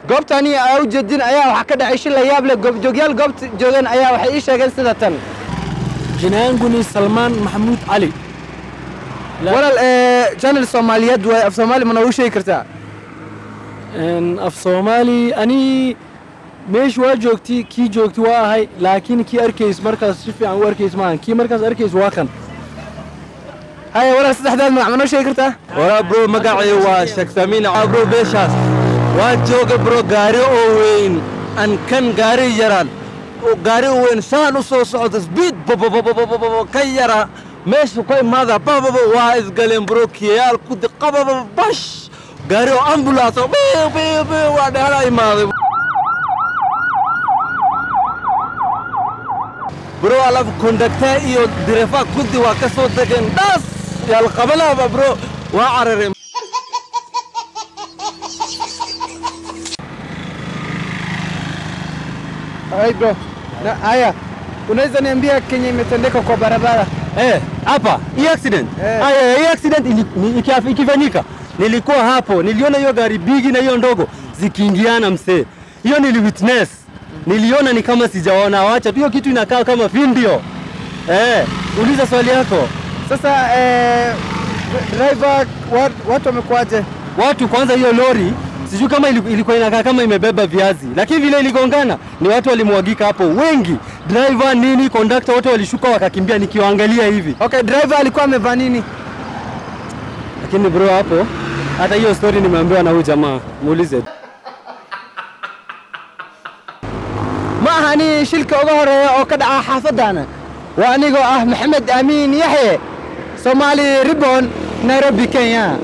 goobtani ay u jeedin ayaa waxa ka dhacay shil la yaab leh goobjoogyaal goobta joogan ayaa waxay ii sheegeen sida tan jinaanguni Salman Mahmoud Ali walal channel Soomaaliyeed way af Soomaali ma noo sheegi kartaa af Soomaali ani meesh waa joogti ki joogti waa ahay laakiin ki arkays markaas si fiican u arkays ma ki markaas arkays waa kan هاي ولا استحداد مع منو شيء كرته ولا برو مقعي واشك ثمين عبرو بيشاس واجوك برو غاري اوين ان كان غاري يران وغاري اوين سان وصو صعود سبيد كيرا مش كوي ماذا وايز قالين برو كيال كود قبب باش غاري امبولاس بي وانا هاي ماذا برو على كوندكتا iyo direfa kudi waa ka soo dageen das يا القبلة برو وعررم هاي برو haya unaweza niambia kenye imetendeka kwa barabara hapa hii accident hii accident ikifanyika nilikuwa hapo niliona hiyo gari bigi na hiyo ndogo zikiingiana msee hiyo niliwitness niliona ni kama sijaona wacha hiyo kitu inakaa kama video uliza swali yako sasa driver watu wamekuaje watu kwanza hiyo lori sijui kama ilikuwa inakaa kama imebeba viazi lakini vile iligongana ni watu walimwagika hapo wengi driver nini conductor wote walishuka wakakimbia nikiwaangalia hivi okay driver alikuwa amevaa nini lakini bro hapo hata hiyo story nimeambiwa na huyu jamaa muulize mahani shilka uga horeeya oo ka dhaca xaafadana waa anigoo ah Maxamed Amiin Yaxye Somali Ribbon Nairobi Kenya